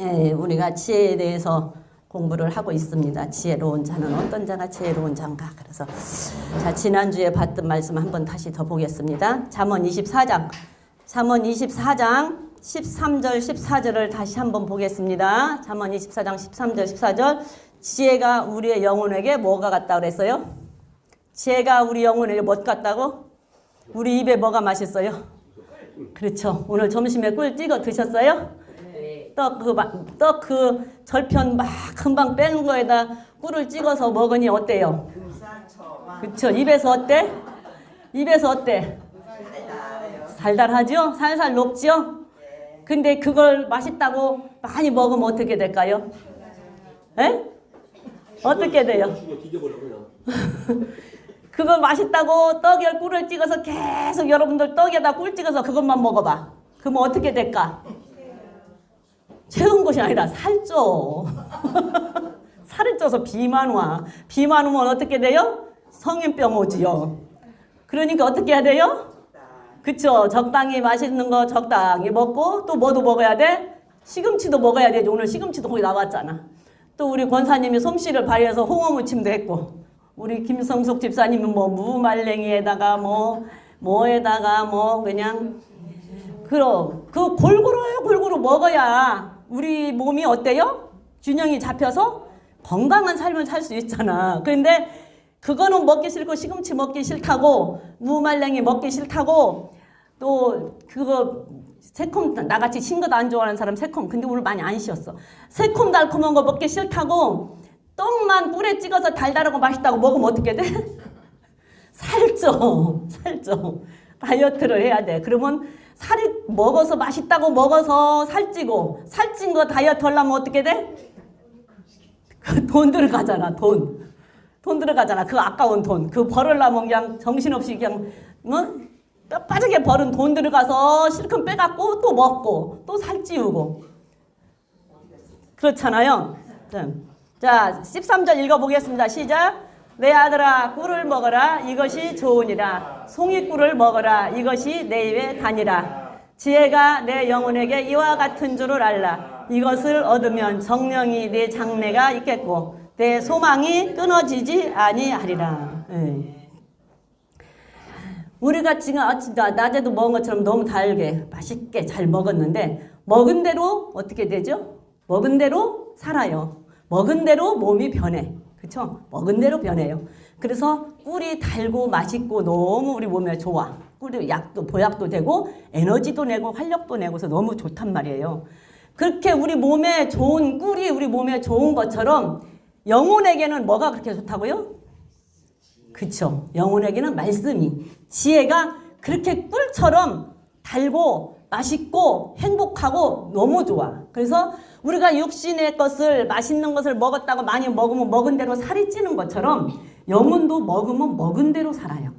예, 우리가 지혜에 대해서 공부를 하고 있습니다. 지혜로운 자는 어떤 자가 지혜로운 자인가. 그래서 자, 지난주에 봤던 말씀 한번 다시 더 보겠습니다. 잠언 24장 13절 14절을 다시 한번 보겠습니다. 잠언 24장 13절 14절. 지혜가 우리의 영혼에게 뭐가 같다 그랬어요? 지혜가 우리 영혼에게 뭐 같다고? 우리 입에 뭐가 맛있어요? 그렇죠. 오늘 점심에 꿀 찍어 드셨어요? 떡 그 절편 막 금방 뺀 거에다 꿀을 찍어서 먹으니 어때요? 그렇죠. 입에서 어때? 입에서 어때? 달달하죠? 살살 녹죠? 근데 그걸 맛있다고 많이 먹으면 어떻게 될까요? 에? 어떻게 돼요? 그거 맛있다고 떡에 꿀을 찍어서 계속 여러분들 떡에다 꿀 찍어서 그것만 먹어봐. 그러면 어떻게 될까? 채운 것이 아니라 살쪄. 살을 쪄서 비만 와. 비만 오면 어떻게 돼요? 성인병 오지요. 그러니까 어떻게 해야 돼요? 그쵸. 적당히 맛있는 거 적당히 먹고 또 뭐도 먹어야 돼? 시금치도 먹어야 되지. 오늘 시금치도 거기 나왔잖아. 또 우리 권사님이 솜씨를 발휘해서 홍어무침도 했고 우리 김성숙 집사님은 뭐 무말랭이에다가 뭐에다가 그냥 그 골고루 먹어야 우리 몸이 어때요? 균형이 잡혀서 건강한 삶을 살 수 있잖아. 그런데 그거는 먹기 싫고 시금치 먹기 싫다고 무말랭이 먹기 싫다고 또 그거 새콤 나같이 신 것도 안 좋아하는 사람 새콤 근데 오늘 많이 안 쉬었어. 새콤달콤한 거 먹기 싫다고 떡만 꿀에 찍어서 달달하고 맛있다고 먹으면 어떻게 돼? 살쪄. 다이어트를 해야 돼. 그러면 살이 먹어서 맛있다고 먹어서 살찌고 살찐 거 다이어트 하려면 어떻게 돼? 돈 들어가잖아. 돈 들어가잖아. 그 아까운 돈. 그 벌으려면 그냥 정신없이 그냥 뼈 빠지게 벌은 돈 들어가서 실컷 빼갖고 또 먹고 또 살찌우고 그렇잖아요. 자 13절 읽어보겠습니다. 시작. 내 아들아 꿀을 먹어라 이것이 좋으니라. 송이꿀을 먹어라 이것이 내 입에 다니라. 지혜가 내 영혼에게 이와 같은 줄을 알라. 이것을 얻으면 정령이 내 장래가 있겠고 내 소망이 끊어지지 아니하리라. 우리가 지금 낮에도 먹은 것처럼 너무 달게 맛있게 잘 먹었는데 먹은 대로 어떻게 되죠? 먹은 대로 살아요. 먹은 대로 몸이 변해. 그렇죠? 먹은 대로 변해요. 그래서 꿀이 달고 맛있고 너무 우리 몸에 좋아. 꿀이 약도 보약도 되고 에너지도 내고 활력도 내고 해서 너무 좋단 말이에요. 그렇게 우리 몸에 좋은 꿀이 우리 몸에 좋은 것처럼 영혼에게는 뭐가 그렇게 좋다고요? 그렇죠. 영혼에게는 말씀이 지혜가 그렇게 꿀처럼 달고 맛있고 행복하고 너무 좋아. 그래서 우리가 육신의 것을 맛있는 것을 먹었다고 많이 먹으면 먹은 대로 살이 찌는 것처럼 영혼도 먹으면 먹은 대로 살아요.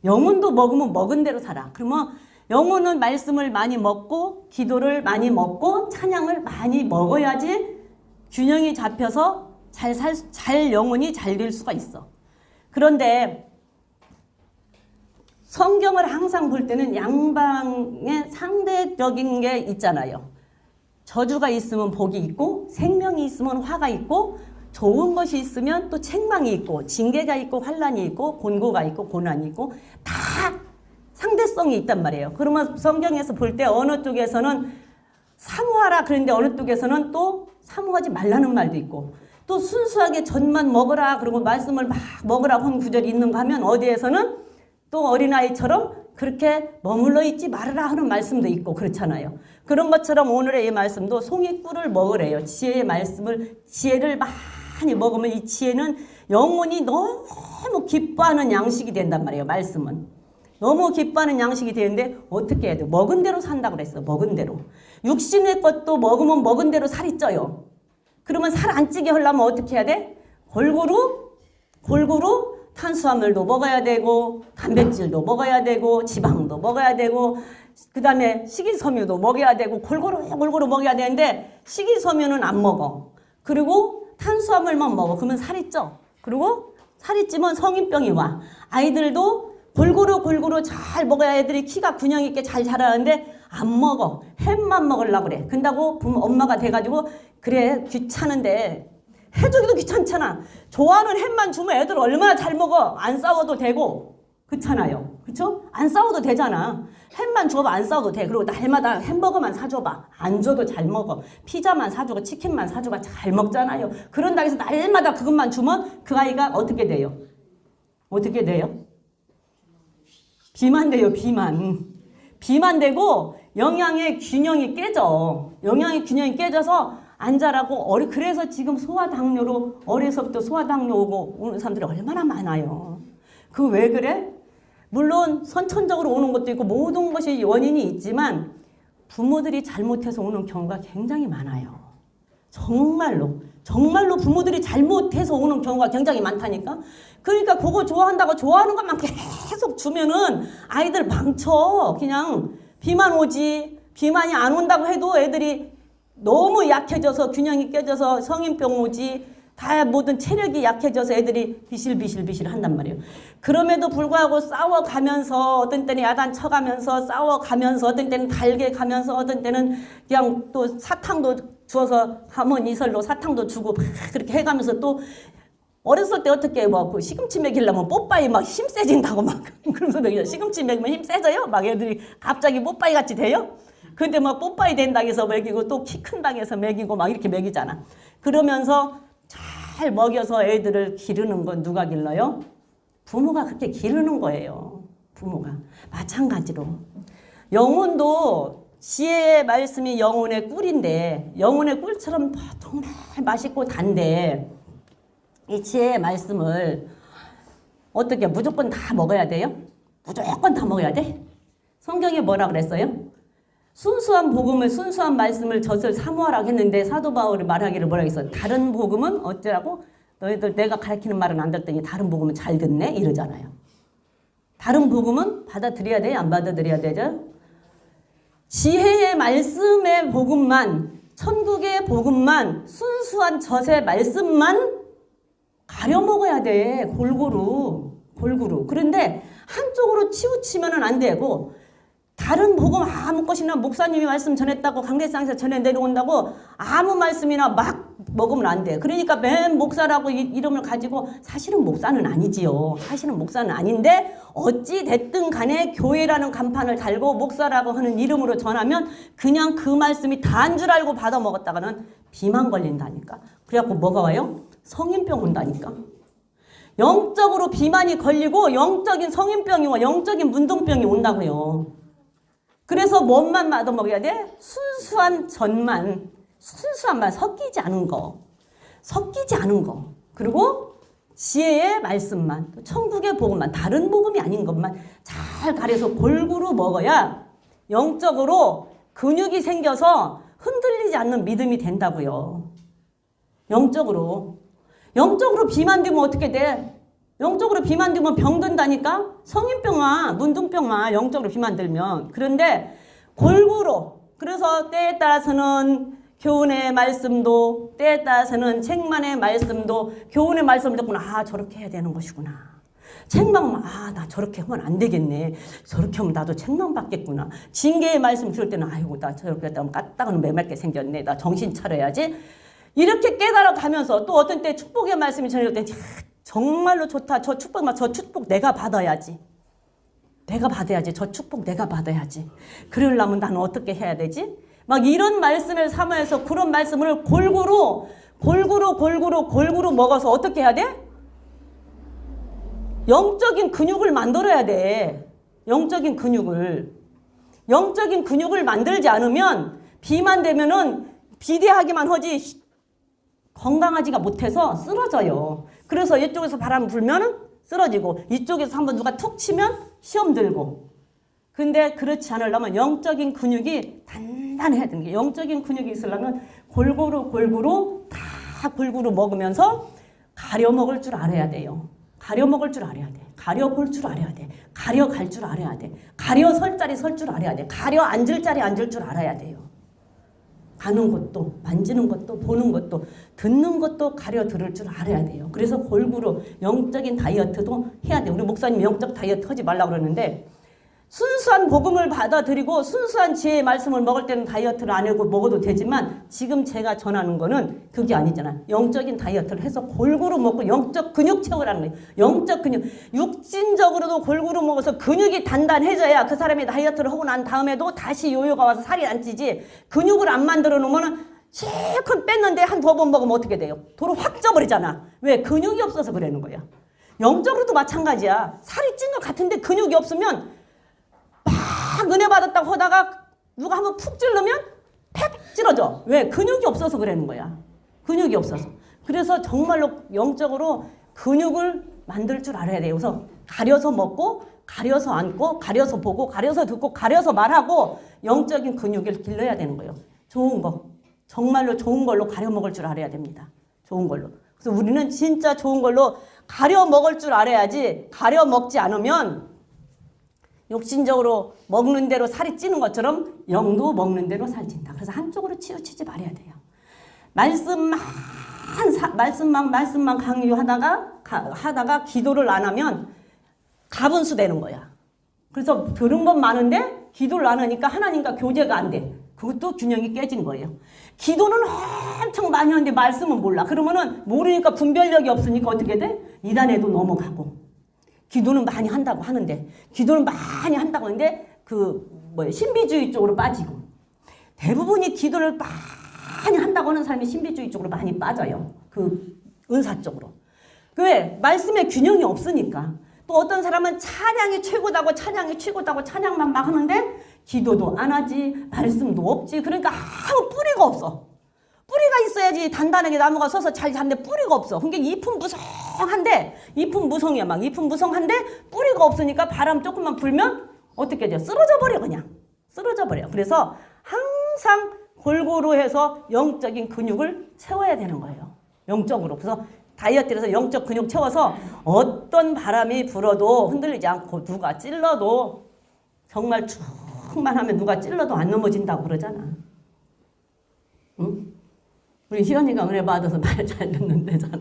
영혼도 먹으면 먹은 대로 살아. 그러면 영혼은 말씀을 많이 먹고 기도를 많이 먹고 찬양을 많이 먹어야지 균형이 잡혀서 잘 영혼이 잘 될 수가 있어. 그런데 성경을 항상 볼 때는 양방에 상대적인 게 있잖아요. 저주가 있으면 복이 있고 생명이 있으면 화가 있고 좋은 것이 있으면 또 책망이 있고 징계가 있고 환난이 있고 곤고가 있고 고난이 있고 다 상대성이 있단 말이에요. 그러면 성경에서 볼 때 어느 쪽에서는 사모하라 그런데 어느 쪽에서는 또 사모하지 말라는 말도 있고 또 순수하게 젖만 먹으라 그러고 말씀을 막 먹으라고 한 구절이 있는가 하면 어디에서는 또 어린아이처럼 그렇게 머물러 있지 말아라 하는 말씀도 있고 그렇잖아요. 그런 것처럼 오늘의 이 말씀도 송이꿀을 먹으래요. 지혜의 말씀을 지혜를 많이 먹으면 이 지혜는 영혼이 너무 기뻐하는 양식이 된단 말이에요. 말씀은 너무 기뻐하는 양식이 되는데 어떻게 해야 돼? 먹은 대로 산다고 그랬어. 먹은 대로. 육신의 것도 먹으면 먹은 대로 살이 쪄요. 그러면 살 안 찌게 하려면 어떻게 해야 돼? 골고루 탄수화물도 먹어야 되고 단백질도 먹어야 되고 지방도 먹어야 되고 그 다음에 식이섬유도 먹어야 되고 골고루 먹어야 되는데 식이섬유는 안 먹어. 그리고 탄수화물만 먹어. 그러면 살이 쪄. 그리고 살이 찌면 성인병이 와. 아이들도 골고루 잘 먹어야 애들이 키가 균형 있게 잘 자라는데 안 먹어. 햄만 먹으려고 그래. 근다고 엄마가 돼가지고 그래 귀찮은데 해주기도 귀찮잖아. 좋아하는 햄만 주면 애들 얼마나 잘 먹어. 안 싸워도 되고 그렇잖아요. 그쵸? 안 싸워도 되잖아. 햄만 줘봐. 안 싸워도 돼. 그리고 날마다 햄버거만 사줘봐. 안 줘도 잘 먹어. 피자만 사주고 치킨만 사줘봐. 잘 먹잖아요. 그런다 해서 날마다 그것만 주면 그 아이가 어떻게 돼요? 어떻게 돼요? 비만 돼요. 비만 되고 영양의 균형이 깨져. 영양의 균형이 깨져서 안 자라고 그래서 지금 소아당뇨로 어려서부터 소아당뇨 오고 오는 사람들이 얼마나 많아요. 그 왜 그래? 물론 선천적으로 오는 것도 있고 모든 것이 원인이 있지만 부모들이 잘못해서 오는 경우가 굉장히 많아요. 정말로 부모들이 잘못해서 오는 경우가 굉장히 많다니까. 그러니까 그거 좋아한다고 좋아하는 것만 계속 주면은 아이들 망쳐. 그냥 비만 오지. 비만이 안 온다고 해도 애들이 너무 약해져서 균형이 깨져서 성인병 오지. 다 모든 체력이 약해져서 애들이 비실비실 한단 말이에요. 그럼에도 불구하고 싸워가면서 어떤 때는 야단 쳐가면서 싸워가면서 어떤 때는 달게 가면서 어떤 때는 그냥 또 사탕도 주어서 가문 이설로 사탕도 주고 막 그렇게 해가면서 또 어렸을 때 어떻게 그 시금치 먹이려면 뽀빠이 막 힘 세진다고 막 그러면서 먹이죠. 시금치 먹이면 힘 세져요? 막 애들이 갑자기 뽀빠이 같이 돼요? 근데 막 뽀빠이 된다고 해서 먹이고 또 키 큰다고 해서 먹이고 막 이렇게 먹이잖아. 그러면서 잘 먹여서 애들을 기르는 건 누가 길러요? 부모가 그렇게 기르는 거예요. 부모가. 마찬가지로. 영혼도 지혜의 말씀이 영혼의 꿀인데 영혼의 꿀처럼 정말 맛있고 단데 이 지혜의 말씀을 어떻게 무조건 다 먹어야 돼요? 무조건 다 먹어야 돼? 성경에 뭐라 그랬어요? 순수한 복음을 순수한 말씀을 젖을 사모하라고 했는데 사도 바울이 말하기를 뭐라고 했어요? 다른 복음은 어쩌라고? 너희들 내가 가르치는 말은 안 듣더니 다른 복음은 잘 듣네? 이러잖아요. 다른 복음은 받아들여야 돼요? 안 받아들여야 되죠? 지혜의 말씀의 복음만 천국의 복음만 순수한 젖의 말씀만 가려 먹어야 돼. 골고루. 그런데 한쪽으로 치우치면 안 되고 다른 복음 아무 것이나 목사님이 말씀 전했다고 강대상에서 전해 내려온다고 아무 말씀이나 막 먹으면 안 돼. 그러니까 맨 목사라고 이름을 가지고 사실은 목사는 아니지요. 사실은 목사는 아닌데 어찌 됐든 간에 교회라는 간판을 달고 목사라고 하는 이름으로 전하면 그냥 그 말씀이 다인 줄 알고 받아 먹었다가는 비만 걸린다니까. 그래갖고 뭐가 와요? 성인병 온다니까. 영적으로 비만이 걸리고 영적인 성인병이고 영적인 문둥병이 온다고요. 그래서 뭔만 받아 먹어야 돼? 순수한 젖만, 순수한 말, 섞이지 않은 거. 그리고 지혜의 말씀만, 천국의 복음만, 다른 복음이 아닌 것만 잘 가려서 골고루 먹어야 영적으로 근육이 생겨서 흔들리지 않는 믿음이 된다고요. 영적으로 비만 되면 어떻게 돼? 영적으로 비만 들면 병든다니까? 성인병아, 문둥병아, 영적으로 비만 들면. 그런데 골고루. 그래서 때에 따라서는 교훈의 말씀도, 때에 따라서는 책만의 말씀도, 교훈의 말씀을 듣구나. 저렇게 해야 되는 것이구나. 책만 보면 나 저렇게 하면 안 되겠네. 저렇게 하면 나도 책만 받겠구나. 징계의 말씀 들을 때는 아이고 나 저렇게 하면 까딱은 매맞게 생겼네. 나 정신 차려야지. 이렇게 깨달아 가면서 또 어떤 때 축복의 말씀이 전해질 때 정말로 좋다. 저 축복 내가 받아야지. 저 축복 내가 받아야지. 그러려면 나는 어떻게 해야 되지? 막 이런 말씀을 삼아서 그런 말씀을 골고루 먹어서 어떻게 해야 돼? 영적인 근육을 만들어야 돼. 영적인 근육을 만들지 않으면 비만 되면은 비대하기만 하지 건강하지가 못해서 쓰러져요. 그래서 이쪽에서 바람 불면 쓰러지고 이쪽에서 한번 누가 툭 치면 시험 들고. 근데 그렇지 않으려면 영적인 근육이 단단해야 되는 게 영적인 근육이 있으려면 골고루 먹으면서 가려 먹을 줄 알아야 돼요. 가려볼 줄 알아야 돼. 가려 갈 줄 알아야 돼. 가려 설 자리 설 줄 알아야 돼. 가려 앉을 자리 앉을 줄 알아야 돼요. 가는 것도 만지는 것도 보는 것도 듣는 것도 가려 들을 줄 알아야 돼요. 그래서 골고루 영적인 다이어트도 해야 돼요. 우리 목사님 영적 다이어트 하지 말라고 그러는데 순수한 복음을 받아들이고 순수한 지혜의 말씀을 먹을 때는 다이어트를 안 하고 먹어도 되지만 지금 제가 전하는 거는 그게 아니잖아. 영적인 다이어트를 해서 골고루 먹고 영적 근육 채우라는 거예요. 영적 근육. 육신적으로도 골고루 먹어서 근육이 단단해져야 그 사람이 다이어트를 하고 난 다음에도 다시 요요가 와서 살이 안 찌지. 근육을 안 만들어 놓으면 실컷 뺐는데 한 2번 먹으면 어떻게 돼요? 도로 확 쪄버리잖아. 왜? 근육이 없어서 그러는 거야. 영적으로도 마찬가지야. 살이 찐 것 같은데 근육이 없으면 막 은혜 받았다고 하다가 누가 한번 푹 찌르면 팩 찌러져. 왜? 근육이 없어서 그러는 거야. 근육이 없어서. 그래서 정말로 영적으로 근육을 만들 줄 알아야 돼요. 그래서 가려서 먹고 가려서 앉고 가려서 보고 가려서 듣고 가려서 말하고 영적인 근육을 길러야 되는 거예요. 좋은 거. 정말로 좋은 걸로 가려 먹을 줄 알아야 됩니다. 좋은 걸로. 그래서 우리는 진짜 좋은 걸로 가려 먹을 줄 알아야지 가려 먹지 않으면 욕심적으로 먹는 대로 살이 찌는 것처럼 영도 먹는 대로 살이 찐다. 그래서 한쪽으로 치우치지 말아야 돼요. 말씀만 강요하다가 기도를 안 하면 가분수 되는 거야. 그래서 들은 건 많은데 기도를 안 하니까 하나님과 교제가 안 돼. 그것도 균형이 깨진 거예요. 기도는 엄청 많이 하는데 말씀은 몰라. 그러면은 모르니까 분별력이 없으니까 어떻게 돼? 이단에도 넘어가고. 기도는 많이 한다고 하는데 신비주의 쪽으로 빠지고 대부분이 기도를 많이 한다고 하는 사람이 신비주의 쪽으로 많이 빠져요. 그 은사 쪽으로. 왜? 말씀에 균형이 없으니까. 또 어떤 사람은 찬양이 최고다고 찬양만 막 하는데 기도도 안 하지 말씀도 없지. 그러니까 아무 뿌리가 없어. 뿌리가 있어야지 단단하게 나무가 서서 잘 자는데 뿌리가 없어. 그러니까 잎은 무성한데 뿌리가 없으니까 바람 조금만 불면 어떻게 돼요? 쓰러져 버려 그냥. 쓰러져 버려. 그래서 항상 골고루 해서 영적인 근육을 채워야 되는 거예요. 영적으로. 그래서 다이어트를 해서 영적 근육 채워서 어떤 바람이 불어도 흔들리지 않고 누가 찔러도 정말 쭉만 하면 누가 찔러도 안 넘어진다고 그러잖아. 응? 우리 희연이가 은혜 받아서 말 잘 듣는 데잖아.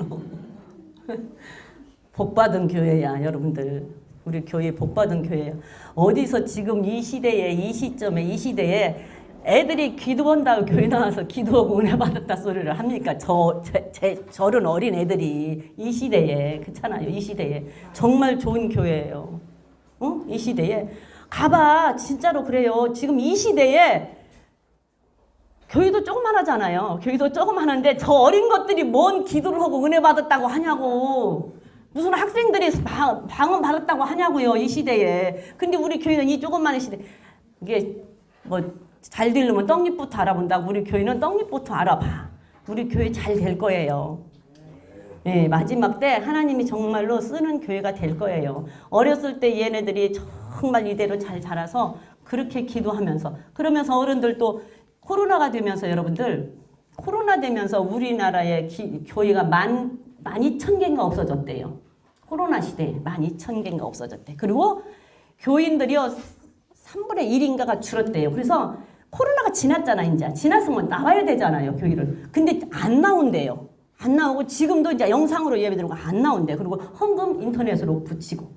복받은 교회야, 여러분들. 우리 교회 복받은 교회야. 어디서 지금 이 시대에, 이 시점에, 이 시대에 애들이 기도한다고 교회 나와서 기도하고 은혜 받았다 소리를 합니까? 저런 어린 애들이 이 시대에, 그렇잖아요. 이 시대에. 정말 좋은 교회예요. 이 시대에. 가봐. 진짜로 그래요. 지금 이 시대에 교회도 조그만하잖아요. 교회도 조그만한데 저 어린 것들이 뭔 기도를 하고 은혜 받았다고 하냐고. 무슨 학생들이 방언 받았다고 하냐고요. 이 시대에. 근데 우리 교회는 이 조그만한 시대. 이게 잘 되려면 떡잎부터 알아본다고. 우리 교회는 떡잎부터 알아봐. 우리 교회 잘 될 거예요. 네, 마지막 때 하나님이 정말로 쓰는 교회가 될 거예요. 어렸을 때 얘네들이 정말 이대로 잘 자라서 그렇게 기도하면서 그러면서 어른들도 코로나가 되면서 여러분들 코로나 되면서 우리나라의 교회가 12,000개인가 없어졌대요. 코로나 시대에 12,000개인가 없어졌대. 그리고 교인들이요 3분의 1인가가 줄었대요. 그래서 코로나가 지났잖아. 이제 지났으면 나와야 되잖아요. 교회를. 근데 안 나온대요. 안 나오고 지금도 이제 영상으로 예배 드리고 안 나온대. 그리고 헌금 인터넷으로 붙이고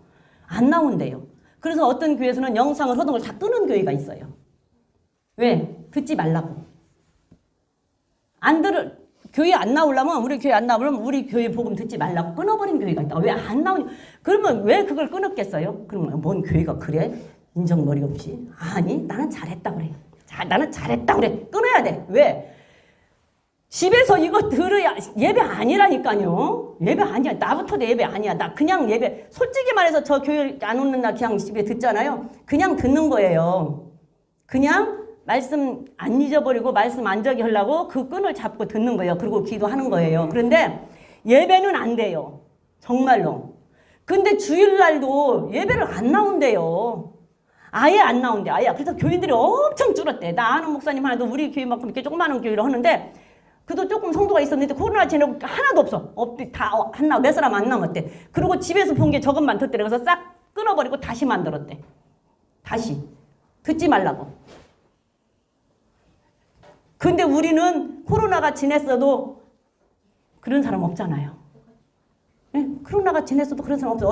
안 나온대요. 그래서 어떤 교회에서는 영상을 하던 걸 다 끄는 교회가 있어요. 왜? 듣지 말라고. 교회 안 나오려면 우리 교회 안 나오려면 우리 교회 복음 듣지 말라고 끊어버린 교회가 있다. 왜 안 나오니? 그러면 왜 그걸 끊었겠어요? 그러면 뭔 교회가 그래? 인정머리 없이. 아니 나는 잘했다 그래. 나는 잘했다 그래. 끊어야 돼. 왜? 집에서 이거 들어야 예배 아니라니까요. 예배 아니야. 나부터도 예배 아니야. 나 그냥 예배. 솔직히 말해서 저 교회 안 오는 날 그냥 집에 듣잖아요. 그냥 듣는 거예요. 그냥 말씀 안 잊어버리고 말씀 안 저기 하려고 그 끈을 잡고 듣는 거예요. 그리고 기도하는 거예요. 그런데 예배는 안 돼요. 정말로. 근데 주일날도 예배를 안 나온대요. 아예 안 나온대. 아예. 그래서 교인들이 엄청 줄었대. 나 아는 목사님 하나도 우리 교회만큼 이렇게 조그마한 교회를 하는데 그도 조금 성도가 있었는데 코로나 지나고 하나도 없어. 몇 사람 안 남았대. 그리고 집에서 본 게 저것만 듣대. 그래서 싹 끊어버리고 다시 만들었대. 다시. 듣지 말라고. 근데 우리는 코로나가 지냈어도 그런 사람 없잖아요. 네? 코로나가 지냈어도 그런 사람 없어요.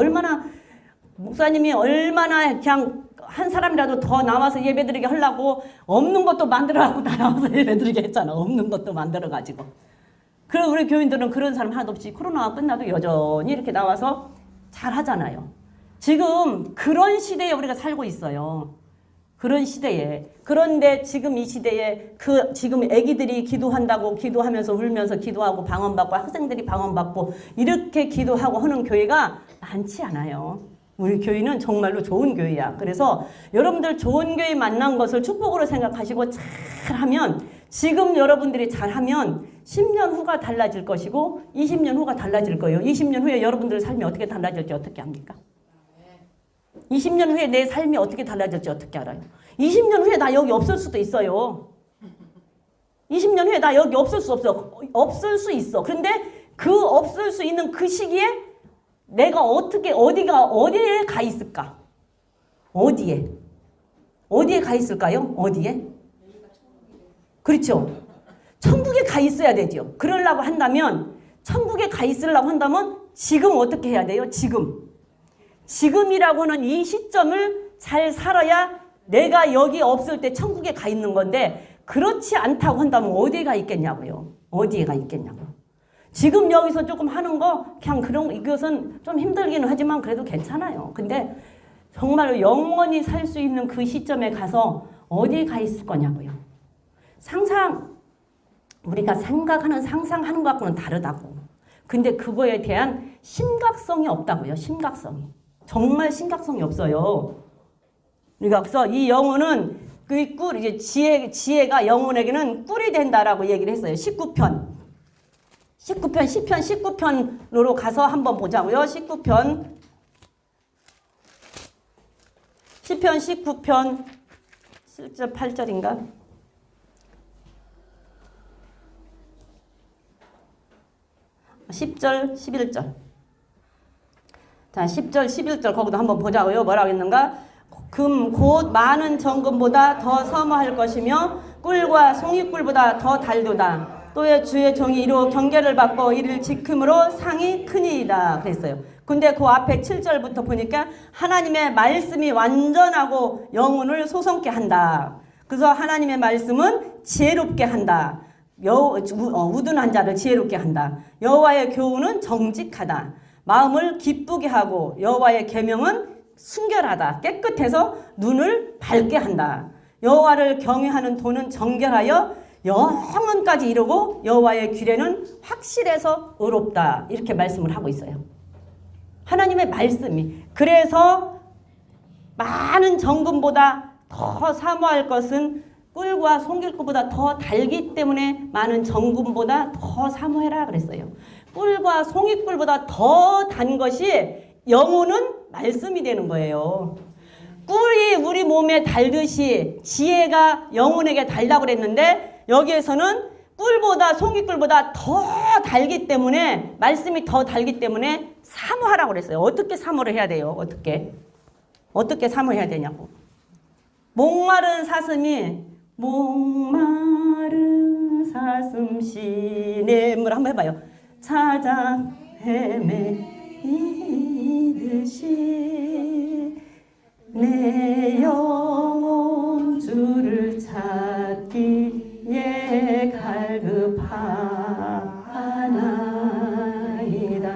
목사님이 얼마나 그냥 한 사람이라도 더 나와서 예배드리게 하려고 없는 것도 만들어갖고 다 나와서 예배드리게 했잖아. 없는 것도 만들어가지고. 그럼 우리 교인들은 그런 사람 하나도 없이 코로나가 끝나도 여전히 이렇게 나와서 잘 하잖아요. 지금 그런 시대에 우리가 살고 있어요. 그런 시대에. 그런데 지금 이 시대에 지금 애기들이 기도한다고 기도하면서 울면서 기도하고 방언받고 학생들이 방언받고 이렇게 기도하고 하는 교회가 많지 않아요. 우리 교회는 정말로 좋은 교회야. 그래서 여러분들 좋은 교회 만난 것을 축복으로 생각하시고 잘하면 지금 여러분들이 잘하면 10년 후가 달라질 것이고 20년 후가 달라질 거예요. 20년 후에 여러분들 삶이 어떻게 달라질지 어떻게 합니까? 20년 후에 내 삶이 어떻게 달라질지 어떻게 알아요? 20년 후에 나 여기 없을 수도 있어요. 20년 후에 나 여기 없을 수 없어. 없을 수 있어. 그런데 그 없을 수 있는 그 시기에 내가 어떻게 어디에 가 있을까? 어디에 가 있을까요? 어디에? 그렇죠. 천국에 가 있어야 되죠. 그러려고 한다면 천국에 가 있으려고 한다면 지금 어떻게 해야 돼요? 지금이라고 하는 이 시점을 잘 살아야 내가 여기 없을 때 천국에 가 있는 건데 그렇지 않다고 한다면 어디에 가 있겠냐고요. 어디에 가 있겠냐고. 지금 여기서 조금 하는 거 그냥 이것은 좀 힘들기는 하지만 그래도 괜찮아요. 근데 정말로 영원히 살 수 있는 그 시점에 가서 어디에 가 있을 거냐고요. 우리가 생각하는 상상하는 것과는 다르다고. 근데 그거에 대한 심각성이 없다고요. 심각성이. 정말 심각성이 없어요. 그래서 이 영혼은 이제 지혜가 영혼에게는 꿀이 된다라고 얘기를 했어요. 19편 시편 19편으로 가서 한번 보자고요. 19편 시편 19편 7절 8절인가? 10절 11절. 자, 10절 11절 거기도 한번 보자고요. 뭐라고 했는가? 금 곧 많은 정금보다 더 서무할 것이며 꿀과 송이꿀보다 더 달도다. 또의 주의 종이 이로 경계를 받고 이를 지킴으로 상이 크니이다 그랬어요. 근데 그 앞에 7절부터 보니까 하나님의 말씀이 완전하고 영혼을 소성케 한다. 그래서 하나님의 말씀은 지혜롭게 한다. 우둔한 자를 지혜롭게 한다. 여호와의 교훈은 정직하다. 마음을 기쁘게 하고 여호와의 계명은 순결하다. 깨끗해서 눈을 밝게 한다. 여호와를 경외하는 도는 정결하여 영원까지 이르고 여호와의 규례는 확실해서 의롭다. 이렇게 말씀을 하고 있어요. 하나님의 말씀이. 그래서 많은 정금보다 더 사모할 것은 꿀과 송길꿀보다 더 달기 때문에 많은 정금보다 더 사모해라 그랬어요. 꿀과 송이꿀보다 더 단 것이 영혼은 말씀이 되는 거예요. 꿀이 우리 몸에 달듯이 지혜가 영혼에게 달라고 그랬는데 여기에서는 꿀보다 송이꿀보다 더 달기 때문에 말씀이 더 달기 때문에 사모하라고 그랬어요. 어떻게 사모를 해야 돼요? 어떻게 사모해야 되냐고. 목마른 사슴이 시냇물 한번 해봐요. 찾아 헤매이듯이 내 영혼 주를 찾기에 갈급하나이다.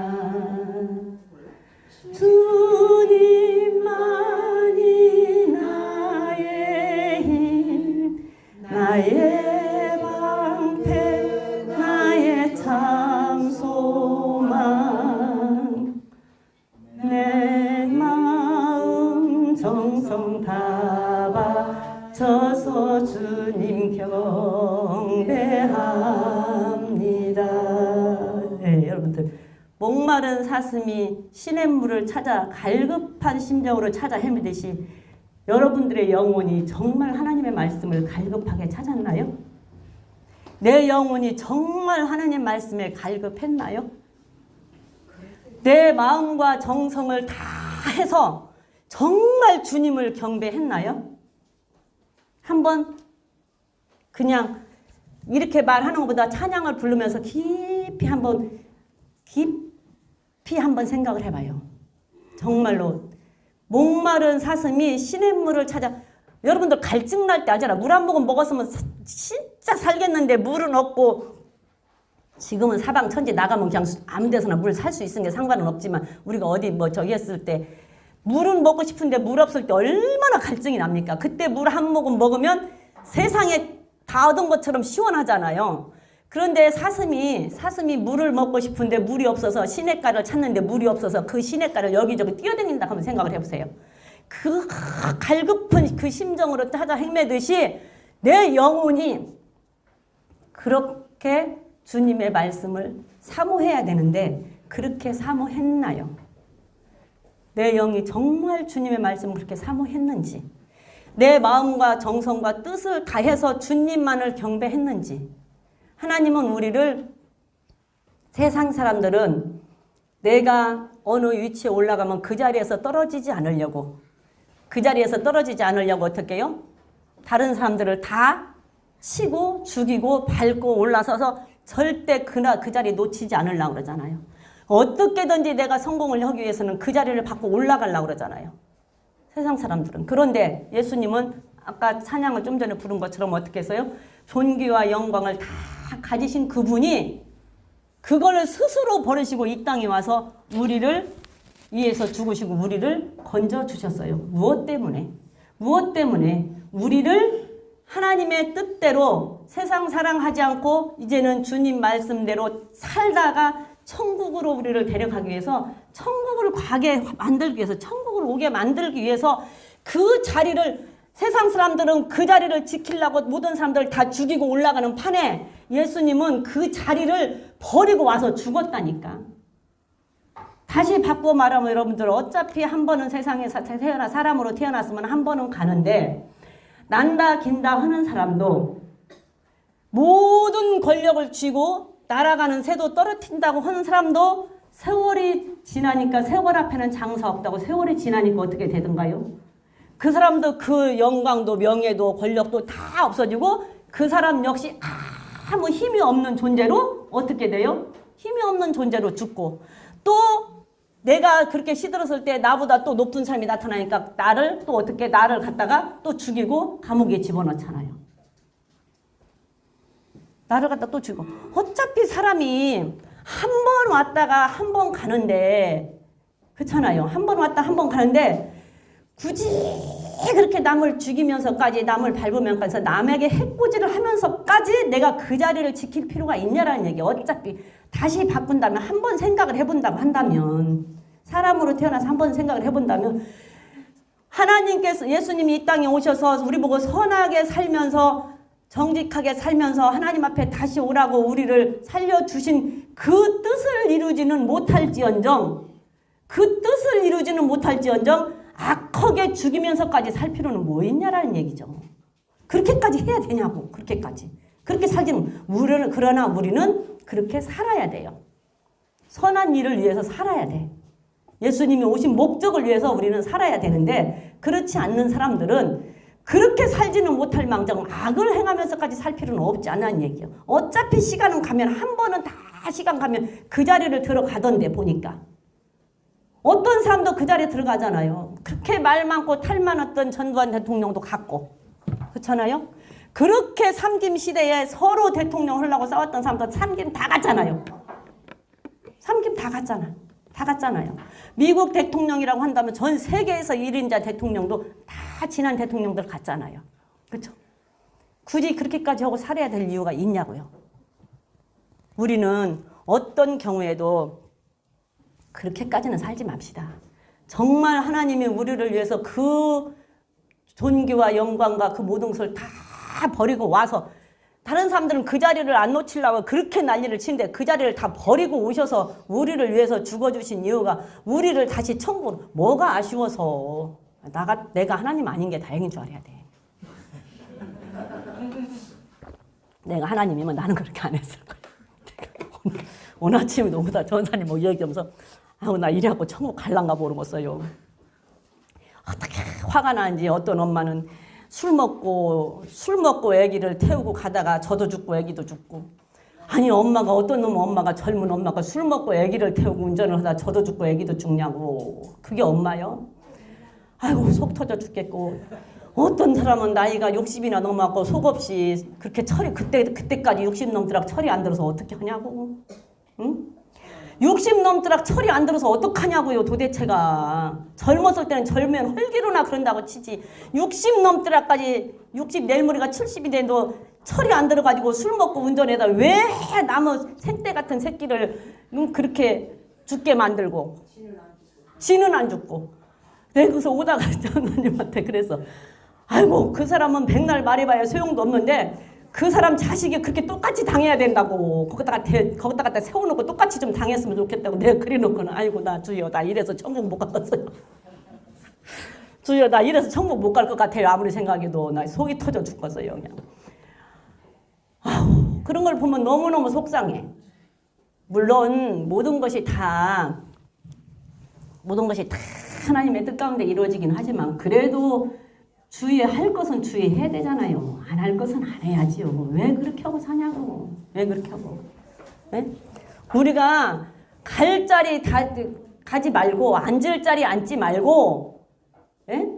주님만이 나의 힘, 나의 방패, 나의 참 소망. 내 마음 정성 다 바쳐서 주님 경배합니다. 네, 여러분들 목마른 사슴이 시냇물을 찾아 갈급한 심정으로 찾아 헤매듯이 여러분들의 영혼이 정말 하나님의 말씀을 갈급하게 찾았나요? 내 영혼이 정말 하나님 말씀에 갈급했나요? 내 마음과 정성을 다 해서 정말 주님을 경배했나요? 한번 그냥 이렇게 말하는 것보다 찬양을 부르면서 깊이 한번 생각을 해봐요. 정말로 목마른 사슴이 시냇물을 찾아. 여러분들 갈증 날 때 알잖아. 물 한 모금 먹었으면 진짜 살겠는데 물은 없고. 지금은 사방천지 나가면 그냥 아무 데서나 물 살 수 있는 게 상관은 없지만 우리가 어디 뭐 저기 했을 때 물은 먹고 싶은데 물 없을 때 얼마나 갈증이 납니까? 그때 물 한 모금 먹으면 세상에 다 얻은 것처럼 시원하잖아요. 그런데 사슴이 물을 먹고 싶은데 물이 없어서 시냇가를 찾는데 물이 없어서 그 시냇가를 여기저기 뛰어다닌다 하면 생각을 해보세요. 그 갈급한 그 심정으로 찾아 헤매듯이 내 영혼이 그렇게 주님의 말씀을 사모해야 되는데 그렇게 사모했나요? 내 영이 정말 주님의 말씀을 그렇게 사모했는지, 내 마음과 정성과 뜻을 다해서 주님만을 경배했는지. 하나님은 우리를, 세상 사람들은 내가 어느 위치에 올라가면 그 자리에서 떨어지지 않으려고, 어떻게 해요? 다른 사람들을 다 치고 죽이고 밟고 올라서서 절대 그 자리 놓치지 않으려고 그러잖아요. 어떻게든지 내가 성공을 하기 위해서는 그 자리를 받고 올라가려고 그러잖아요. 세상 사람들은. 그런데 예수님은 아까 찬양을 좀 전에 부른 것처럼 어떻게 했어요? 존귀와 영광을 다 가지신 그분이 그걸 스스로 버리시고 이 땅에 와서 우리를 위해서 죽으시고 우리를 건져주셨어요. 무엇 때문에? 우리를 하나님의 뜻대로 세상 사랑하지 않고 이제는 주님 말씀대로 살다가 천국으로 우리를 데려가기 위해서, 천국을 가게 만들기 위해서, 천국을 오게 만들기 위해서 그 자리를, 세상 사람들은 그 자리를 지키려고 모든 사람들을 다 죽이고 올라가는 판에 예수님은 그 자리를 버리고 와서 죽었다니까. 다시 바꿔 말하면 여러분들 어차피 한 번은 세상에서 사람으로 태어났으면 한 번은 가는데 난다 긴다 하는 사람도 모든 권력을 쥐고 날아가는 새도 떨어뜨린다고 하는 사람도 세월이 지나니까 세월 앞에는 장사 없다고 세월이 지나니까 어떻게 되던가요? 그 사람도 그 영광도 명예도 권력도 다 없어지고 그 사람 역시 아무 힘이 없는 존재로 어떻게 돼요? 힘이 없는 존재로 죽고 또 내가 그렇게 시들었을 때 나보다 또 높은 사람이 나타나니까 나를 갖다가 또 죽이고 감옥에 집어넣잖아요. 나를 갖다 또 죽이고. 어차피 사람이 한 번 왔다가 한 번 가는데 그렇잖아요. 한 번 왔다 한 번 가는데 굳이 그렇게 남을 죽이면서까지 남을 밟으면서 남에게 해코지를 하면서까지 내가 그 자리를 지킬 필요가 있냐라는 얘기예요. 어차피 다시 바꾼다면 한 번 생각을 해본다고 한다면 사람으로 태어나서 한 번 생각을 해본다면 하나님께서 예수님이 이 땅에 오셔서 우리 보고 선하게 살면서 정직하게 살면서 하나님 앞에 다시 오라고 우리를 살려주신 그 뜻을 이루지는 못할지언정 악하게 죽이면서까지 살 필요는 뭐 있냐라는 얘기죠. 그렇게까지 해야 되냐고. 그렇게 살지는 그러나 우리는 그렇게 살아야 돼요. 선한 일을 위해서 살아야 돼. 예수님이 오신 목적을 위해서 우리는 살아야 되는데 그렇지 않는 사람들은 그렇게 살지는 못할 망정 악을 행하면서까지 살 필요는 없지 않다는 얘기예요. 어차피 시간은 가면 한 번은 다 시간 가면 그 자리를 들어가던데 보니까. 어떤 사람도 그 자리에 들어가잖아요. 그렇게 말 많고 탈 많았던 전두환 대통령도 갔고. 그렇잖아요. 그렇게 삼김 시대에 서로 대통령 하려고 싸웠던 사람도 삼김 다 갔잖아요. 다 갔잖아요. 미국 대통령이라고 한다면 전 세계에서 1인자 대통령도 다 지난 대통령들 갔잖아요. 그렇죠? 굳이 그렇게까지 하고 살아야 될 이유가 있냐고요. 우리는 어떤 경우에도 그렇게까지는 살지 맙시다. 정말 하나님이 우리를 위해서 그 존귀와 영광과 그 모든 것을 다 버리고 와서 다른 사람들은 그 자리를 안 놓치려고 그렇게 난리를 치는데 그 자리를 다 버리고 오셔서 우리를 위해서 죽어주신 이유가 우리를 다시 천국으로. 뭐가 아쉬워서 내가 하나님 아닌 게 다행인 줄 알아야 돼. 내가 하나님이면 나는 그렇게 안 했을 거야. 오늘 아침에 너무다 전사님 뭐 얘기하면서 나 이래갖고 천국 갈란가 모르겠어요. 어떻게 화가 나는지. 어떤 엄마는 술 먹고 아기를 태우고 가다가 저도 죽고 아기도 죽고. 아니 어떤 엄마가 젊은 엄마가 술 먹고 아기를 태우고 운전을 하다 저도 죽고 아기도 죽냐고. 그게 엄마요? 아이고 속 터져 죽겠고 어떤 사람은 나이가 60이나 넘어갖고 속 없이 그렇게 철이 그때까지 60 넘더라 철이 안 들어서 어떻게 하냐고. 응? 60 넘더라 철이 안 들어서 어떡하냐고요 도대체가. 젊었을 때는 젊으면 헐기로나 그런다고 치지 60 넘더라까지 60 내일모레가 70이 돼도 철이 안 들어가지고 술 먹고 운전해다 왜 남의 새떼 같은 새끼를 그렇게 죽게 만들고 지는 안 죽고. 내가 그래서 오다가 장로님한테 그래서 아이고 그 사람은 백날 말해봐야 소용도 없는데 그 사람 자식이 그렇게 똑같이 당해야 된다고 거기다가 세워놓고 똑같이 좀 당했으면 좋겠다고 내가 그래놓고는 아이고 나 주여 나 이래서 천국 못 가겠어요. 주여 나 이래서 천국 못 갈 것 같아요. 아무리 생각해도 나 속이 터져 죽겠어요 그냥. 아우 그런 걸 보면 너무너무 속상해. 물론 모든 것이 다 하나님의 뜻 가운데 이루어지긴 하지만 그래도 주의할 것은 주의해야 되잖아요. 안 할 것은 안 해야지요. 왜 그렇게 하고 사냐고. 왜 그렇게 하고. 네? 우리가 갈 자리 가지 말고 앉을 자리 앉지 말고 네?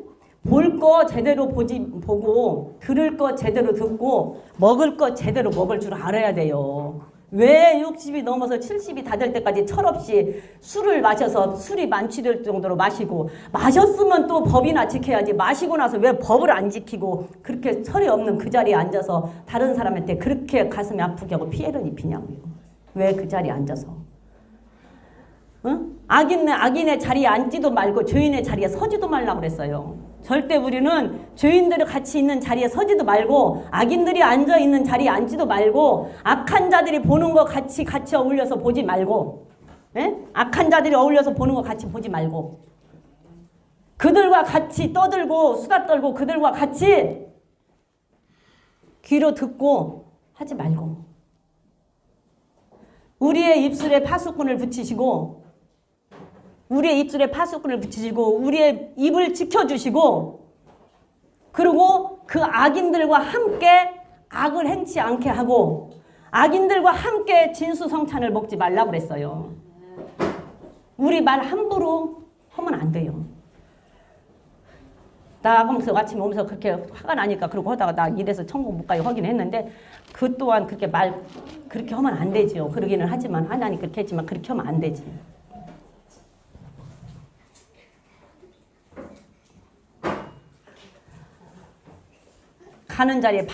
볼 거 제대로 보고 들을 거 제대로 듣고 먹을 거 제대로 먹을 줄 알아야 돼요. 왜 60이 넘어서 70이 다 될 때까지 철없이 술을 마셔서 술이 만취될 정도로 마시고 마셨으면 또 법이나 지켜야지 마시고 나서 왜 법을 안 지키고 그렇게 철이 없는 그 자리에 앉아서 다른 사람한테 그렇게 가슴이 아프게 하고 피해를 입히냐고요. 왜 그 자리에 앉아서. 응? 악인의 자리에 앉지도 말고 죄인의 자리에 서지도 말라고 그랬어요. 절대 우리는 죄인들이 같이 있는 자리에 서지도 말고 악인들이 앉아있는 자리에 앉지도 말고 악한 자들이 보는 거 같이 어울려서 보지 말고 예? 악한 자들이 어울려서 보는 거 같이 보지 말고 그들과 같이 떠들고 수다 떨고 그들과 같이 귀로 듣고 하지 말고 우리의 입술에 파수꾼을 붙이시고 우리의 입술에 파수꾼을 붙이시고 우리의 입을 지켜주시고 그리고 그 악인들과 함께 악을 행치 않게 하고 악인들과 함께 진수성찬을 먹지 말라고 그랬어요. 우리 말 함부로 하면 안 돼요. 나 하면서 아침에 오면서 그렇게 화가 나니까 그러고 하다가 나 이래서 천국 못 가요 하긴 했는데 그 또한 그렇게 하면 안 되지요. 그러기는 하지만 하나님 그렇게 했지만 그렇게 하면 안 되지. 가는 자리에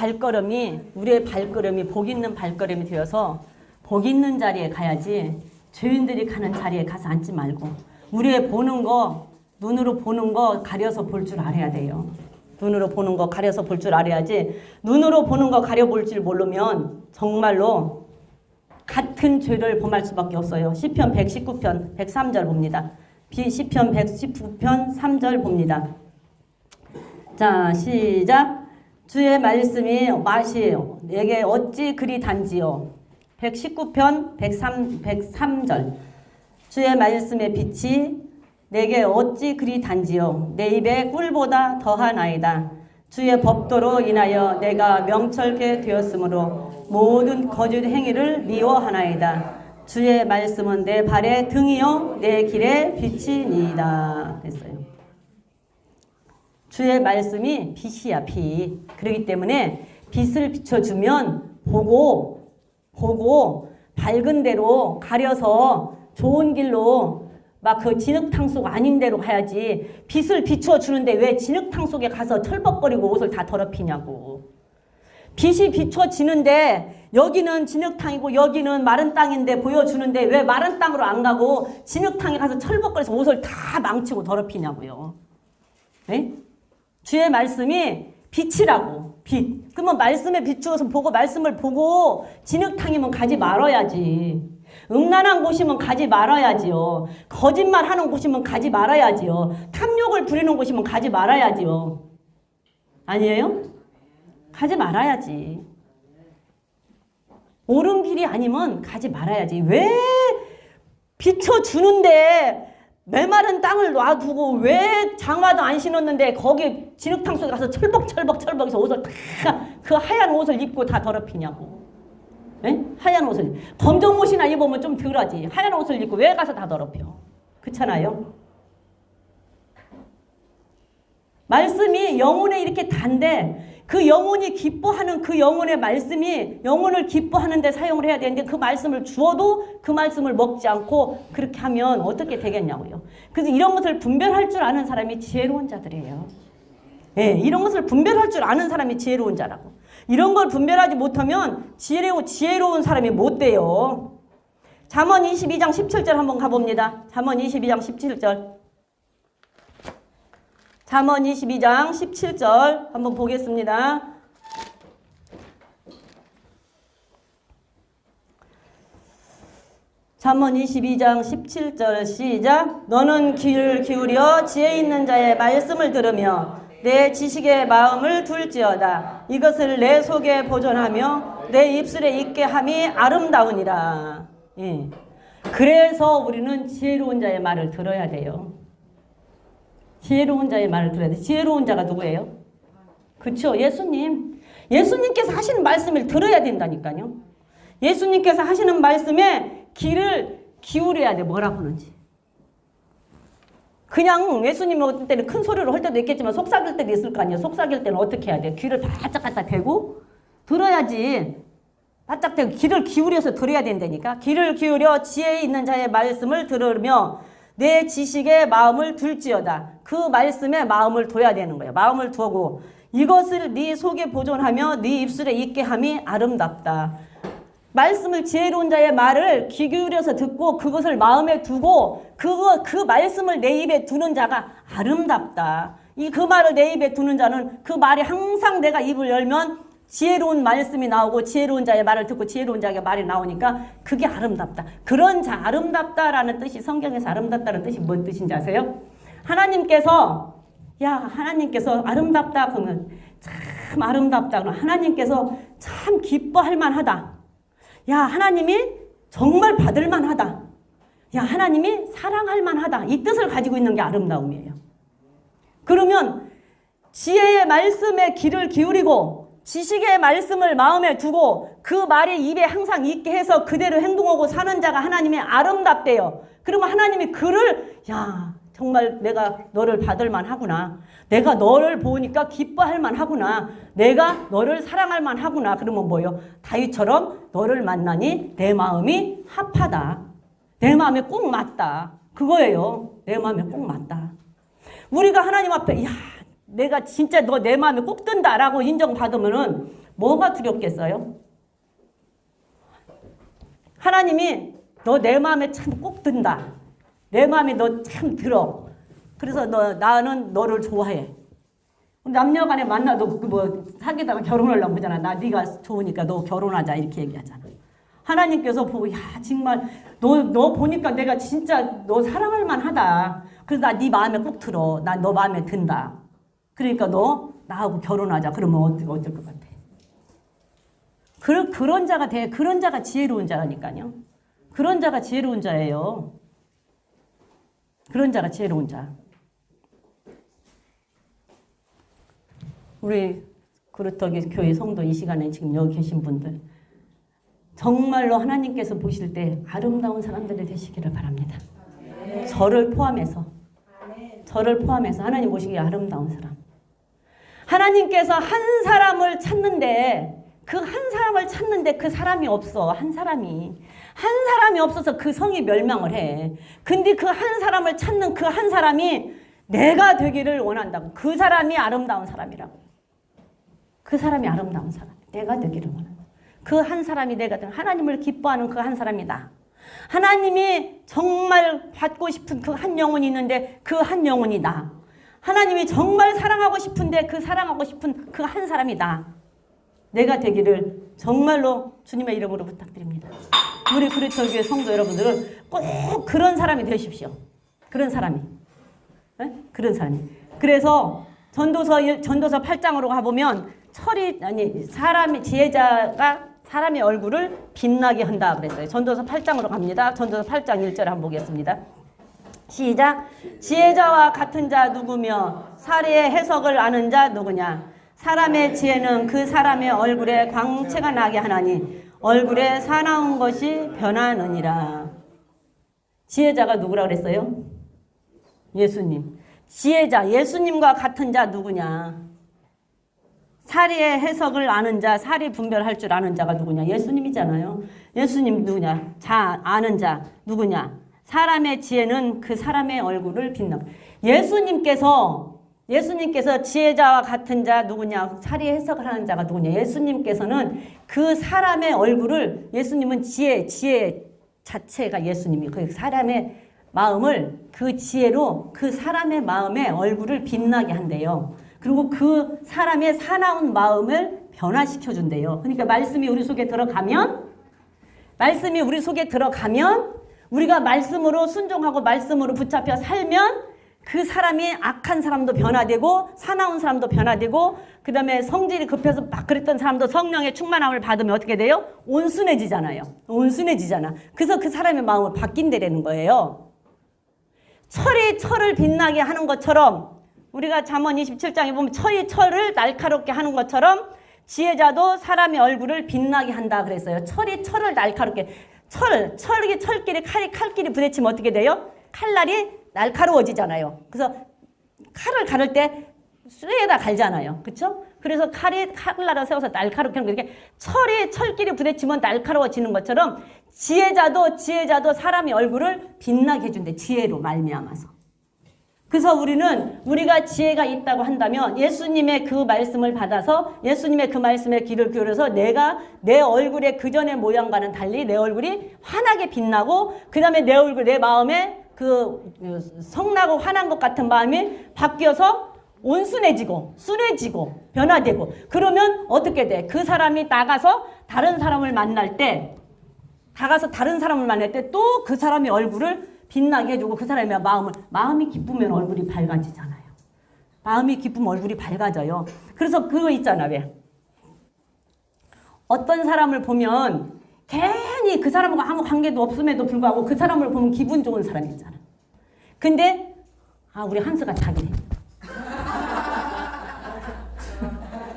우리의 발걸음이 복 있는 발걸음이 되어서 복 있는 자리에 가야지 죄인들이 가는 자리에 가서 앉지 말고 우리의 눈으로 보는 거 가려서 볼 줄 알아야 돼요. 눈으로 보는 거 가려서 볼 줄 알아야지 눈으로 보는 거 가려볼 줄 모르면 정말로 같은 죄를 범할 수밖에 없어요. 시편 119편 103절 봅니다. 시편 119편 3절 봅니다. 자 시작. 주의 말씀이 맛이 내게 어찌 그리 단지요. 119편 103절. 주의 말씀의 빛이 내게 어찌 그리 단지요. 내 입에 꿀보다 더하나이다. 주의 법도로 인하여 내가 명철케 되었으므로 모든 거짓 행위를 미워하나이다. 주의 말씀은 내 발의 등이요 내 길의 빛이니이다. 됐어요. 주의 말씀이 빛이야 빛. 그렇기 때문에 빛을 비춰주면 보고 밝은 데로 가려서 좋은 길로 막 그 진흙탕 속 아닌 데로 가야지 빛을 비춰주는데 왜 진흙탕 속에 가서 철벅거리고 옷을 다 더럽히냐고. 빛이 비춰지는데 여기는 진흙탕이고 여기는 마른 땅인데 보여주는데 왜 마른 땅으로 안 가고 진흙탕에 가서 철벅거려서 옷을 다 망치고 더럽히냐고요. 네? 주의 말씀이 빛이라고. 빛. 그러면 말씀에 비추어서 보고 말씀을 보고 진흙탕이면 가지 말아야지. 음란한 곳이면 가지 말아야지요. 거짓말하는 곳이면 가지 말아야지요. 탐욕을 부리는 곳이면 가지 말아야지요. 아니에요? 가지 말아야지. 옳은 길이 아니면 가지 말아야지. 왜 비춰주는데 메마른 땅을 놔두고 왜 장화도 안 신었는데 거기 진흙탕 속에 가서 철벅해서 옷을 다 그 하얀 옷을 입고 다 더럽히냐고. 에? 하얀 옷을 검정 옷이나 입으면 좀 덜하지. 하얀 옷을 입고 왜 가서 다 더럽혀? 그렇잖아요. 말씀이 영혼에 이렇게 단데 그 영혼이 기뻐하는 그 영혼의 말씀이 영혼을 기뻐하는 데 사용을 해야 되는데 그 말씀을 주어도 그 말씀을 먹지 않고 그렇게 하면 어떻게 되겠냐고요. 그래서 이런 것을 분별할 줄 아는 사람이 지혜로운 자들이에요. 예, 이런 것을 분별할 줄 아는 사람이 지혜로운 자라고. 이런 걸 분별하지 못하면 지혜로운 사람이 못 돼요. 잠언 22장 17절 한번 가봅니다. 잠언 22장 17절. 잠언 22장 17절 한번 보겠습니다. 잠언 22장 17절 시작. 너는 귀를 기울여 지혜 있는 자의 말씀을 들으며 내 지식의 마음을 둘지어다. 이것을 내 속에 보존하며 내 입술에 있게 함이 아름다우니라. 예. 그래서 우리는 지혜로운 자의 말을 들어야 돼요. 지혜로운 자의 말을 들어야 돼. 지혜로운 자가 누구예요? 그렇죠. 예수님. 예수님께서 하시는 말씀을 들어야 된다니까요. 예수님께서 하시는 말씀에 귀를 기울여야 돼. 뭐라고 하는지. 그냥 예수님 어떤 때는 큰 소리로 할 때도 있겠지만 속삭일 때도 있을 거 아니에요. 속삭일 때는 어떻게 해야 돼? 귀를 바짝 갖다 대고 들어야지. 바짝 대고 귀를 기울여서 들어야 된다니까. 귀를 기울여 지혜 있는 자의 말씀을 들으며 내 지식에 마음을 둘지어다. 그 말씀에 마음을 둬야 되는 거예요. 마음을 두고 이것을 네 속에 보존하며 네 입술에 있게 함이 아름답다. 말씀을 지혜로운 자의 말을 귀 기울여서 듣고 그것을 마음에 두고 그 말씀을 내 입에 두는 자가 아름답다. 그 말을 내 입에 두는 자는 그 말이 항상 내가 입을 열면 지혜로운 말씀이 나오고 지혜로운 자의 말을 듣고 지혜로운 자의 말이 나오니까 그게 아름답다. 그런 자 아름답다라는 뜻이 성경에서 아름답다는 뜻이 뭔 뜻인지 아세요? 하나님께서 아름답다 그러면 참 아름답다 그러면 하나님께서 참 기뻐할 만하다. 야 하나님이 정말 받을 만하다. 야 하나님이 사랑할 만하다. 이 뜻을 가지고 있는 게 아름다움이에요. 그러면 지혜의 말씀에 귀를 기울이고 지식의 말씀을 마음에 두고 그 말이 입에 항상 있게 해서 그대로 행동하고 사는 자가 하나님이 아름답대요. 그러면 하나님이 그를 정말 내가 너를 받을 만하구나. 내가 너를 보니까 기뻐할 만하구나. 내가 너를 사랑할 만하구나. 그러면 뭐예요? 다윗처럼 너를 만나니 내 마음이 합하다. 내 마음에 꼭 맞다. 그거예요. 내 마음에 꼭 맞다. 우리가 하나님 앞에 내가 진짜 너 내 마음에 꼭 든다라고 인정받으면은 뭐가 두렵겠어요? 하나님이 너 내 마음에 참 꼭 든다. 내 마음에 너 참 들어. 그래서 나는 너를 좋아해. 남녀간에 만나도 사귀다가 결혼하려고 그러잖아. 나 네가 좋으니까 너 결혼하자 이렇게 얘기하잖아. 하나님께서 보고 정말 너 보니까 내가 진짜 너 사랑할 만하다. 그래서 나 네 마음에 꼭 들어. 난 너 마음에 든다. 그러니까 너 나하고 결혼하자. 그러면 어떨 것 같아? 그런 자가 돼. 그런 자가 지혜로운 자라니까요. 그런 자가 지혜로운 자예요. 그런 자가 지혜로운 자. 우리 그루터기 교회 성도 이 시간에 지금 여기 계신 분들 정말로 하나님께서 보실 때 아름다운 사람들이 되시기를 바랍니다. 저를 포함해서 하나님 보시기에 아름다운 사람. 하나님께서 한 사람을 찾는데 그 사람이 없어. 한 사람이 없어서 그 성이 멸망을 해. 근데 그 한 사람을 찾는 그 한 사람이 내가 되기를 원한다고. 그 사람이 아름다운 사람이라고. 그 사람이 아름다운 사람. 내가 되기를 원한다. 그 한 사람이 내가 되는 하나님을 기뻐하는 그 한 사람이 나. 하나님이 정말 받고 싶은 그 한 영혼이 있는데 그 한 영혼이 나. 하나님이 정말 사랑하고 싶은데 그 사랑하고 싶은 그 한 사람이 나. 내가 되기를 정말로 주님의 이름으로 부탁드립니다. 우리 그리스도교회 성도 여러분들은 꼭 그런 사람이 되십시오. 그런 사람이. 네? 그런 사람이. 그래서 전도서 8장으로 가보면 지혜자가 사람의 얼굴을 빛나게 한다 그랬어요. 전도서 8장으로 갑니다. 전도서 8장 1절 한번 보겠습니다. 시작. 지혜자와 같은 자 누구며 사리의 해석을 아는 자 누구냐. 사람의 지혜는 그 사람의 얼굴에 광채가 나게 하나니 얼굴에 사나운 것이 변하느니라. 지혜자가 누구라 그랬어요? 예수님. 지혜자, 예수님과 같은 자 누구냐? 사리의 해석을 아는 자, 사리 분별할 줄 아는 자가 누구냐? 예수님이잖아요. 예수님 누구냐? 자, 아는 자 누구냐? 사람의 지혜는 그 사람의 얼굴을 빛나. 예수님께서 지혜자와 같은 자 누구냐? 사리 해석을 하는 자가 누구냐? 예수님께서는 그 사람의 얼굴을, 예수님은 지혜 자체가 예수님이 그 사람의 마음을 그 지혜로 그 사람의 마음의 얼굴을 빛나게 한대요. 그리고 그 사람의 사나운 마음을 변화시켜 준대요. 그러니까 말씀이 우리 속에 들어가면 우리가 말씀으로 순종하고 말씀으로 붙잡혀 살면 그 사람이 악한 사람도 변화되고 사나운 사람도 변화되고 그 다음에 성질이 급해서 막 그랬던 사람도 성령의 충만함을 받으면 어떻게 돼요? 온순해지잖아요. 온순해지잖아. 그래서 그 사람의 마음을 바뀐다라는 거예요. 철이 철을 빛나게 하는 것처럼 우리가 잠언 27장에 보면 철이 철을 날카롭게 하는 것처럼 지혜자도 사람의 얼굴을 빛나게 한다 그랬어요. 철이 철을 날카롭게. 철끼리 칼끼리 부딪히면 어떻게 돼요? 칼날이 날카로워지잖아요. 그래서 칼을 가를 때 쇠에다 갈잖아요. 그렇죠? 그래서 칼날을 세워서 날카롭게 하는 거. 이렇게 철끼리 부딪히면 날카로워지는 것처럼 지혜자도 사람의 얼굴을 빛나게 해준대. 지혜로 말미암아서. 그래서 우리가 지혜가 있다고 한다면 예수님의 그 말씀을 받아서 예수님의 그 말씀에 귀를 기울여서 내가 내 얼굴의 그전의 모양과는 달리 내 얼굴이 환하게 빛나고 그 다음에 내 얼굴, 내 마음에 그 성나고 환한 것 같은 마음이 바뀌어서 온순해지고 순해지고 변화되고 그러면 어떻게 돼? 그 사람이 나가서 다른 사람을 만날 때 또 그 사람의 얼굴을 빛나게 해주고 그 사람의 마음이 기쁘면 얼굴이 밝아지잖아요. 마음이 기쁘면 얼굴이 밝아져요. 그래서 그거 있잖아. 왜? 어떤 사람을 보면 괜히 그 사람하고 아무 관계도 없음에도 불구하고 그 사람을 보면 기분 좋은 사람이 있잖아. 근데 우리 한스가 자기네.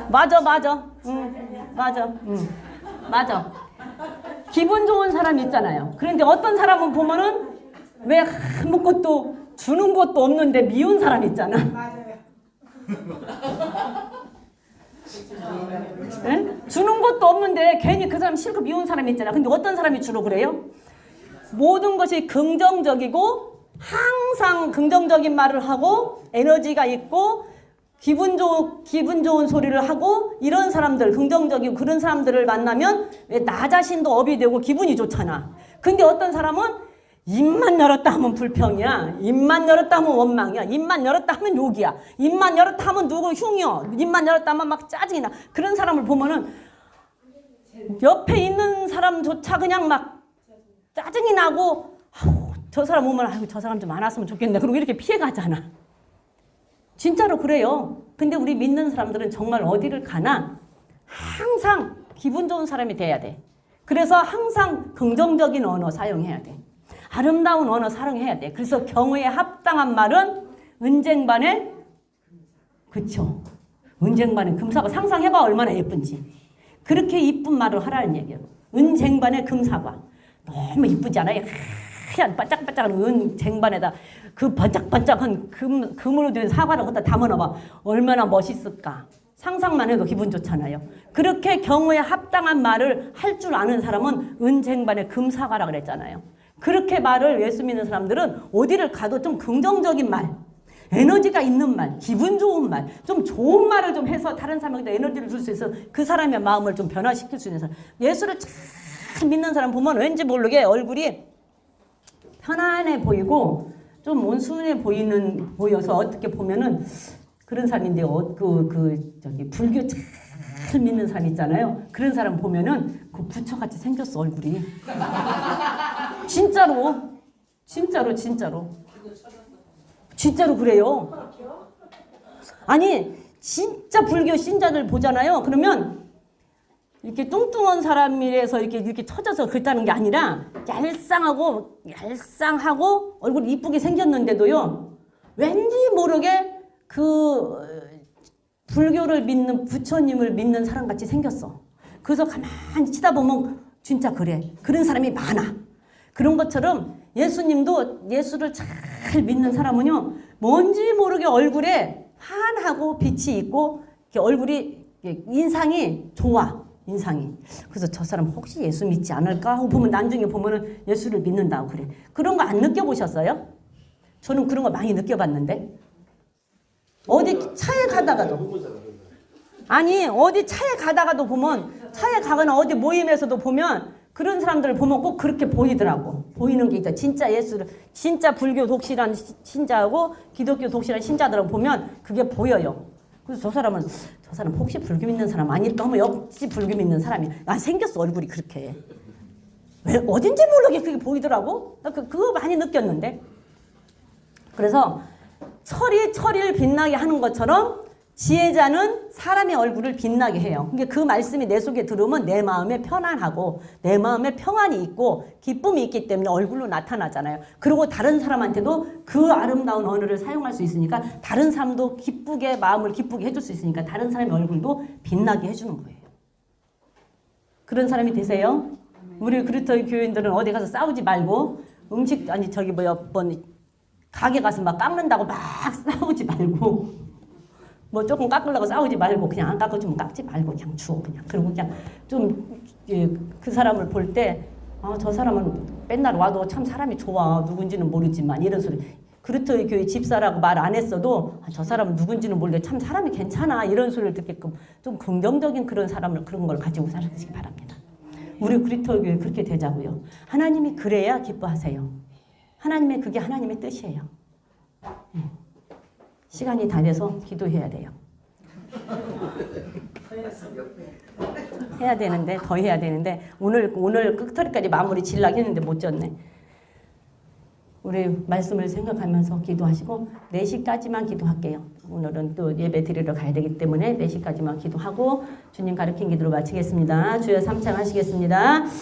맞아. 맞아. 기분 좋은 사람이 있잖아요. 그런데 어떤 사람은 보면은 왜 아무것도 주는 것도 없는데 미운 사람 있잖아. 맞아요. 네? 주는 것도 없는데 괜히 그 사람 싫고 미운 사람이 있잖아. 근데 어떤 사람이 주로 그래요? 모든 것이 긍정적이고 항상 긍정적인 말을 하고 에너지가 있고 기분 좋은 소리를 하고 이런 사람들, 긍정적이고 그런 사람들을 만나면 나 자신도 업이 되고 기분이 좋잖아. 근데 어떤 사람은 입만 열었다 하면 불평이야. 입만 열었다 하면 원망이야. 입만 열었다 하면 욕이야. 입만 열었다 하면 누구 흉이야. 입만 열었다 하면 막 짜증이 나. 그런 사람을 보면은 옆에 있는 사람조차 그냥 막 짜증이 나고 저 사람 오면 저 사람 좀 안 왔으면 좋겠네. 그리고 이렇게 피해가잖아. 진짜로 그래요. 근데 우리 믿는 사람들은 정말 어디를 가나 항상 기분 좋은 사람이 돼야 돼. 그래서 항상 긍정적인 언어 사용해야 돼. 아름다운 언어 사용해야 돼. 그래서 경우에 합당한 말은 은쟁반에 그쵸. 은쟁반에 금사과. 상상해봐 얼마나 예쁜지. 그렇게 이쁜 말을 하라는 얘기예요. 은쟁반에 금사과. 너무 이쁘지 않아요? 하얀 반짝반짝한 은쟁반에다 그 반짝반짝한 금으로 된 사과를 갖다 담아놔봐. 얼마나 멋있을까. 상상만 해도 기분 좋잖아요. 그렇게 경우에 합당한 말을 할 줄 아는 사람은 은쟁반에 금사과라 그랬잖아요. 그렇게 말을 예수 믿는 사람들은 어디를 가도 좀 긍정적인 말, 에너지가 있는 말, 기분 좋은 말, 좀 좋은 말을 좀 해서 다른 사람에게 에너지를 줄 수 있어 그 사람의 마음을 좀 변화시킬 수 있는 사람. 예수를 참 믿는 사람 보면 왠지 모르게 얼굴이 편안해 보이고 좀 온순해 보여서 어떻게 보면은 그런 사람인데 불교 잘 믿는 사람 있잖아요. 그런 사람 보면은 그 부처같이 생겼어 얼굴이. 진짜로 그래요. 아니 진짜 불교 신자들 보잖아요. 그러면 이렇게 뚱뚱한 사람이라서 이렇게 처져서 그랬다는 게 아니라 얄쌍하고 얼굴이 이쁘게 생겼는데도요. 왠지 모르게 그 불교를 믿는 부처님을 믿는 사람같이 생겼어. 그래서 가만히 치다 보면 진짜 그래. 그런 사람이 많아. 그런 것처럼 예수님도 예수를 잘 믿는 사람은요. 뭔지 모르게 얼굴에 환하고 빛이 있고 이렇게 얼굴이 인상이 좋아. 인상이. 그래서 저 사람 혹시 예수 믿지 않을까 하고 보면 나중에 보면은 예수를 믿는다고 그래. 그런 거 안 느껴보셨어요? 저는 그런 거 많이 느껴봤는데. 어디 차에 가다가도 아니 어디 차에 가다가도 보면 차에 가거나 어디 모임에서도 보면 그런 사람들을 보면 꼭 그렇게 보이더라고. 보이는 게 있다. 진짜 예수를 진짜 불교 독실한 신자하고 기독교 독실한 신자들을 보면 그게 보여요. 그래서 저 사람 혹시 불교 믿는 사람 아닐까 하면 역시 불교 믿는 사람이 생겼어 얼굴이 그렇게. 왜 어딘지 모르게 그게 보이더라고. 나 그거 많이 느꼈는데. 그래서 철을 빛나게 하는 것처럼 지혜자는 사람의 얼굴을 빛나게 해요. 그러니까 그 말씀이 내 속에 들어오면 내 마음에 편안하고 내 마음에 평안이 있고 기쁨이 있기 때문에 얼굴로 나타나잖아요. 그리고 다른 사람한테도 그 아름다운 언어를 사용할 수 있으니까 다른 사람도 기쁘게 마음을 기쁘게 해줄 수 있으니까 다른 사람의 얼굴도 빛나게 해주는 거예요. 그런 사람이 되세요? 우리 그리스도 교인들은 어디 가서 싸우지 말고 가게 가서 막 깎는다고 막 싸우지 말고 뭐 조금 깎으려고 싸우지 말고 그냥 안 깎아주면 깎지 말고 그냥 주워 그냥. 그리고 그냥 좀 그 사람을 볼 때 저 사람은 맨날 와도 참 사람이 좋아 누군지는 모르지만 이런 소리. 그리스도의 교회 집사라고 말 안 했어도 저 사람은 누군지는 모르는데 참 사람이 괜찮아 이런 소리를 듣게끔 좀 긍정적인 그런 걸 가지고 살아가시기 바랍니다. 우리 그리스도의 교회 그렇게 되자고요. 하나님이 그래야 기뻐하세요. 그게 하나님의 뜻이에요. 시간이 다 돼서 기도해야 돼요. 더 해야 되는데 오늘 끝터리까지 마무리 질라고 했는데 못 졌네. 우리 말씀을 생각하면서 기도하시고 4시까지만 기도할게요. 오늘은 또 예배 드리러 가야 되기 때문에 4시까지만 기도하고 주님 가르친 기도로 마치겠습니다. 주여 삼창하시겠습니다.